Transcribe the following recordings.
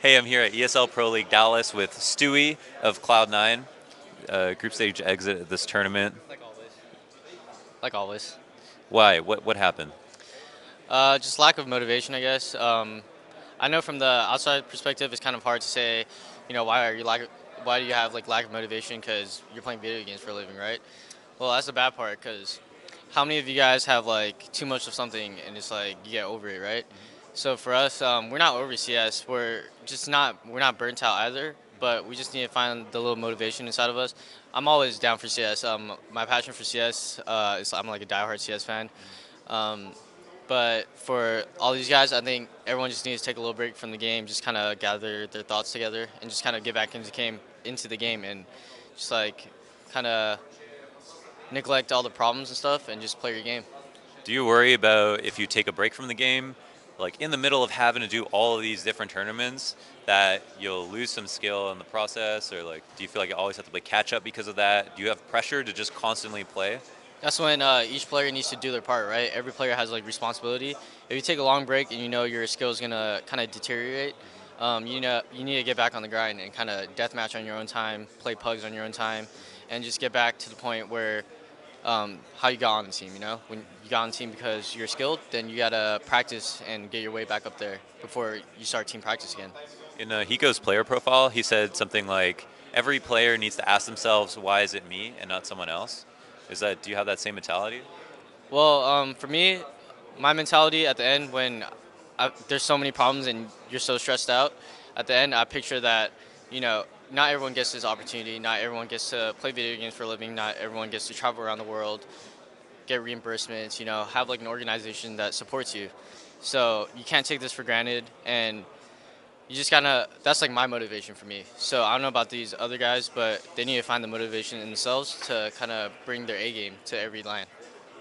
Hey, I'm here at ESL Pro League Dallas with Stewie of Cloud9, group stage exit at this tournament. Like always. Like always. Why? What happened? Just lack of motivation, I guess. I know from the outside perspective, it's kind of hard to say, why do you have like lack of motivation? Because you're playing video games for a living, right? Well, that's the bad part. Because how many of you guys have like too much of something and it's like you get over it, right? So for us, we're not over CS. We're not burnt out either. But we just need to find the little motivation inside of us. I'm always down for CS. My passion for CS is I'm like a diehard CS fan. Um, But for all these guys, I think everyone just needs to take a little break from the game, just kind of gather their thoughts together, and just kind of get back into the game, and just like kind of neglect all the problems and stuff, and just play your game. Do you worry about if you take a break from the game, like in the middle of having to do all of these different tournaments, that you'll lose some skill in the process, or like do you feel like you always have to play catch up because of that? Do you have pressure to just constantly play? That's when each player needs to do their part, right? Every player has like responsibility. If you take a long break and you know your skill is gonna kind of deteriorate, you need to get back on the grind and kind of deathmatch on your own time, play pugs on your own time, and just get back to the point where how you got on the team. When you got on the team because you're skilled, then you gotta practice and get your way back up there before you start team practice again. In Hiko's player profile, he said something like, "Every player needs to ask themselves, why is it me and not someone else?" Do you have that same mentality? Well, for me, my mentality at the end when there's so many problems and you're so stressed out, at the end I picture that you know not everyone gets this opportunity. Not everyone gets to play video games for a living. Not everyone gets to travel around the world, get reimbursements. Have like an organization that supports you. So you can't take this for granted, and you just gotta. That's like my motivation for me. So I don't know about these other guys, but they need to find the motivation in themselves to kind of bring their A game to every line.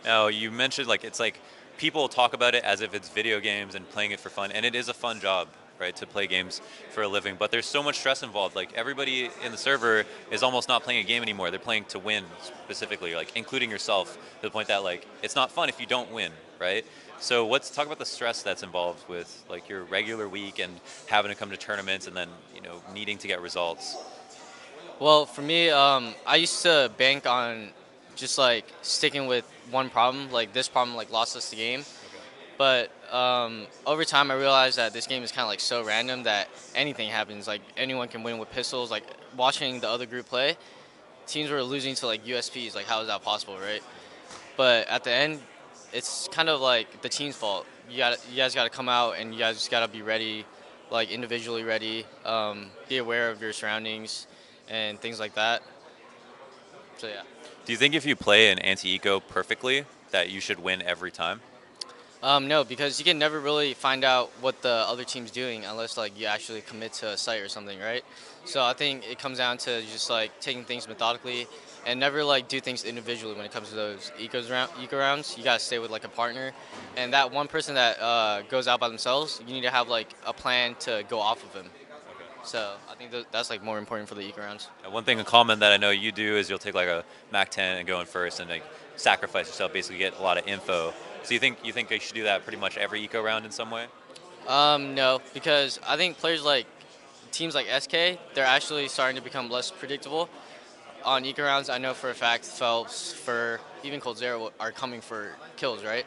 Now, you mentioned like it's like people talk about it as if it's video games and playing it for fun, and it is a fun job, right, to play games for a living. But there's so much stress involved. Like everybody in the server is almost not playing a game anymore. They're playing to win specifically, like including yourself, to the point that like it's not fun if you don't win, right? So let's talk about the stress that's involved with like your regular week and having to come to tournaments and then needing to get results. Well, for me, I used to bank on just like sticking with one problem. Like this problem, like lost us the game. But over time, I realized that this game is kind of like so random that anything happens. Like anyone can win with pistols. Like watching the other group play, teams were losing to like USPs. Like how is that possible, right? But at the end, it's kind of like the team's fault. You guys got to come out and you guys just got to be ready, like individually ready. Be aware of your surroundings and things like that. So yeah. Do you think if you play an anti-eco perfectly, that you should win every time? No, because you can never really find out what the other team's doing unless like you actually commit to a site or something, right? So I think it comes down to just like taking things methodically and never like do things individually when it comes to those eco rounds. You gotta stay with like a partner, and that one person that goes out by themselves, you need to have like a plan to go off of them. So I think that's like more important for the eco rounds. One thing in common that I know you do is you'll take like a Mac 10 and go in first and like sacrifice yourself, basically get a lot of info. So you think you should do that pretty much every eco round in some way? No, because I think players like teams like SK, they're actually starting to become less predictable. On eco rounds, I know for a fact Phelps, Fur, even Cold Zero are coming for kills, right?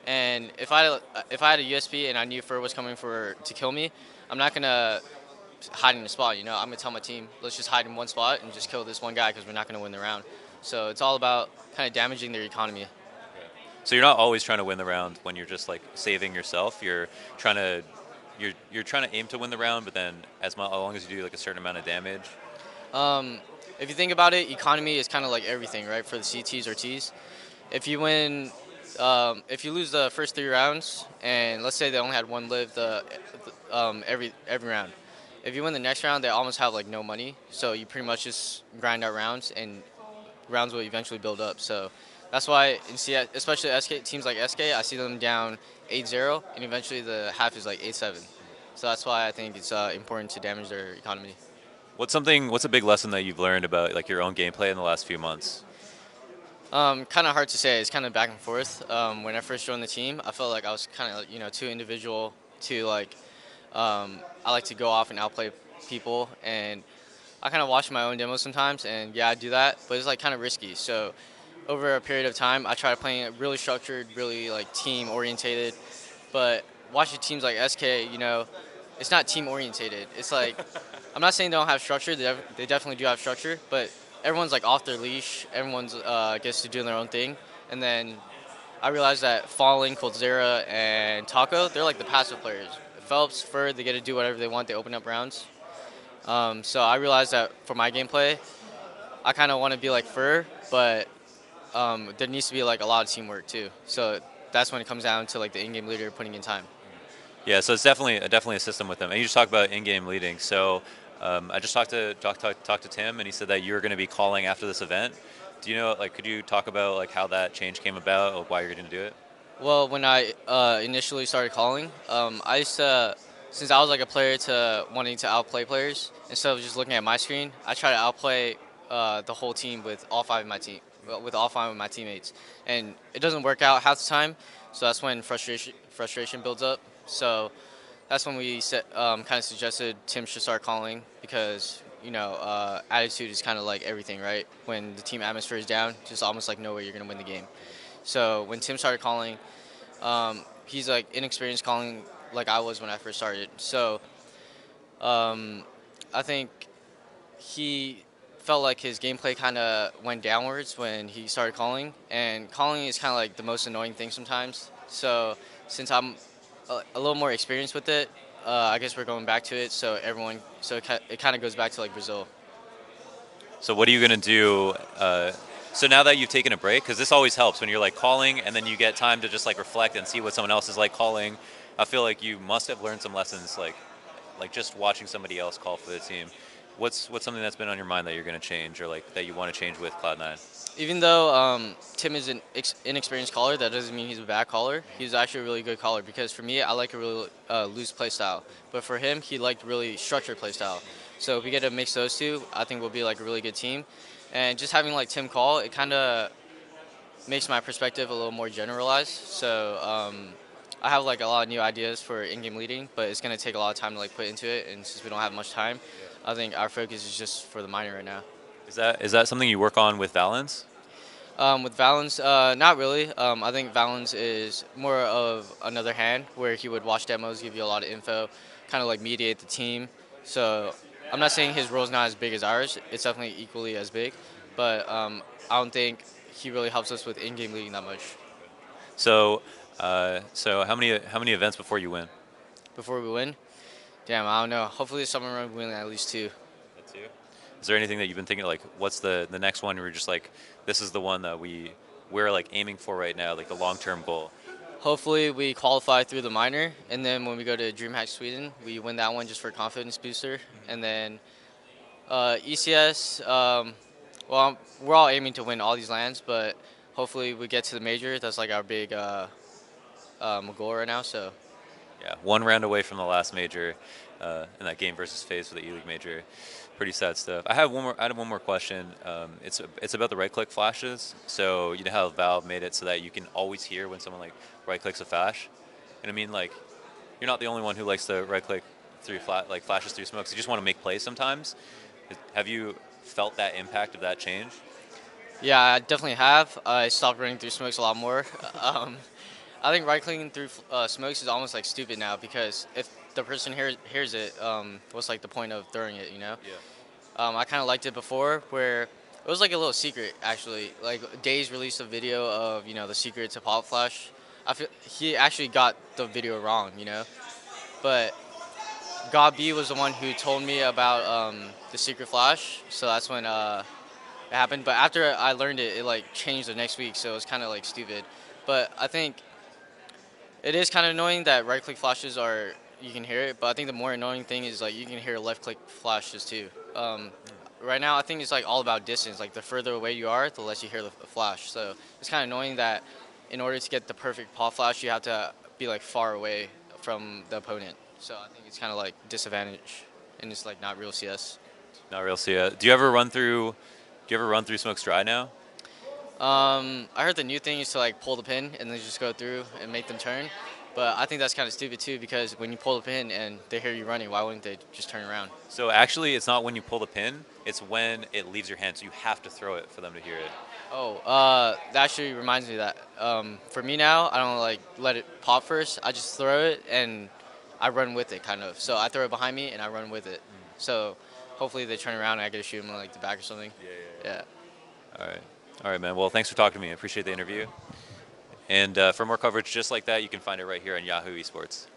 And if I had a USP and I knew Fur was coming for to kill me, I'm not gonna hide in a spot. I'm gonna tell my team, let's just hide in one spot and just kill this one guy because we're not gonna win the round. So it's all about kind of damaging their economy. So you're not always trying to win the round when you're just like saving yourself. Trying to you're trying to aim to win the round, but then as long as you do like a certain amount of damage. Um, if you think about it, economy is kind of like everything, right? For the CTs or Ts, if you win, if you lose the first three rounds, and let's say they only had one live every round, if you win the next round, they almost have like no money. So you pretty much just grind out rounds, and rounds will eventually build up. So that's why in CS, especially SK teams like SK, I see them down 8-0, and eventually the half is like 8-7. So that's why I think it's important to damage their economy. What's a big lesson that you've learned about like your own gameplay in the last few months? Kind of hard to say. It's kind of back and forth. When I first joined the team, I felt like I was kind of too individual, too like I like to go off and outplay people, and I kind of watch my own demos sometimes, and yeah, I do that, but it's like kind of risky. So over a period of time, I try to play it really structured, really like team orientated. But watching teams like SK, it's not team orientated. It's like I'm not saying they don't have structure. They definitely do have structure, but everyone's like off their leash. Everyone's gets to do their own thing, and then I realized that Falling, Coldzera, and Taco, they're like the passive players. Phelps, Fur, they get to do whatever they want. They open up rounds. So I realized that for my gameplay, I kind of want to be like Fur, but there needs to be like a lot of teamwork too. So that's when it comes down to like the in-game leader putting in time. Yeah, so it's definitely a system with them. And you just talk about in-game leading. So I just talked to Tim, and he said that you're going to be calling after this event. Do you know, like, could you talk about like how that change came about, like why you're going to do it? Well, when I initially started calling, I used to, since I was like a player to wanting to outplay players, instead of just looking at my screen, I try to outplay the whole team with all five of my team, with all five of my teammates, and it doesn't work out half the time. So that's when frustration builds up. So that's when we kind of suggested Tim should start calling because attitude is kind of like everything, right? When the team atmosphere is down, just almost like no way you're gonna win the game. So when Tim started calling, he's like inexperienced calling like I was when I first started. So um, I think he felt like his gameplay kind of went downwards when he started calling, and calling is kind of like the most annoying thing sometimes. So since I'm a little more experienced with it, I guess we're going back to it. So it kind of goes back to like Brazil. So what are you going to do? So now that you've taken a break, because this always helps when you're like calling, and then you get time to just like reflect and see what someone else is like calling. I feel like you must have learned some lessons, like just watching somebody else call for the team. What's something that's been on your mind that you're going to change, or like that you want to change with Cloud9? Even though Tim is an inexperienced caller, that doesn't mean he's a bad caller. He's actually a really good caller because for me, I like a really loose play style. But for him, he liked really structured play style. So if we get to mix those two, I think we'll be like a really good team. And just having like Tim call, it kind of makes my perspective a little more generalized. So I have like a lot of new ideas for in-game leading, but it's gonna take a lot of time to like put into it. And since we don't have much time, I think our focus is just for the minor right now. Is that something you work on with Valens? With Valens, not really. I think Valens is more of another hand where he would watch demos, give you a lot of info, kind of like mediate the team. So I'm not saying his role is not as big as ours. It's definitely equally as big, but I don't think he really helps us with in-game leading that much. So how many events before you win? Before we win, damn, I don't know. Hopefully this summer run we win at least two. Two. Is there anything that you've been thinking like, what's the next one where you're just like, this is the one that we're like aiming for right now, like the long-term goal? Hopefully we qualify through the minor, and then when we go to DreamHack Sweden, we win that one just for confidence booster, and then ECS. Well, we're all aiming to win all these lands, but hopefully we get to the major. That's like our big goal right now. So Yeah, one round away from the last major, in that game versus FaZe for the E-League major. Pretty sad stuff. I had one more question. It's about the right-click flashes. So you know how Valve made it so that you can always hear when someone like right-clicks a flash, and I mean like, you're not the only one who likes to right-click through flashes through smokes. You just want to make plays sometimes. Have you felt that impact of that change? yeah, I definitely have. I stopped running through smokes a lot more. um, I think right clicking through smokes is almost like stupid now because if the person hears it, what's like the point of throwing it? Yeah. I kind of liked it before where it was like a little secret actually. Like Days released a video of the secret to Pop Flash. I feel he actually got the video wrong, but God B was the one who told me about the secret flash. So that's when it happened. But after I learned it, it like changed the next week. So it was kind of like stupid. But I think it is kind of annoying that right click flashes are you can hear it, but I think the more annoying thing is like you can hear left click flashes too. Right now, I think it's like all about distance. Like the further away you are, the less you hear the flash. So it's kind of annoying that in order to get the perfect pop flash, you have to be like far away from the opponent. So I think it's kind of like disadvantage, and it's like not real CS. Not real. See ya. Do you ever run through smokes dry now? I heard the new thing is to like pull the pin and then just go through and make them turn. But I think that's kind of stupid too because when you pull the pin and they hear you running, why wouldn't they just turn around? So actually, it's not when you pull the pin; it's when it leaves your hand. So you have to throw it for them to hear it. Oh, that actually reminds me of that for me now, I don't like let it pop first. I just throw it and I run with it, kind of. So I throw it behind me and I run with it. So hopefully they turn around and I get to shoot them in like the back or something. Yeah. All right. All right, man. Well, thanks for talking to me. I appreciate the interview. And for more coverage just like that, you can find it right here on Yahoo Esports.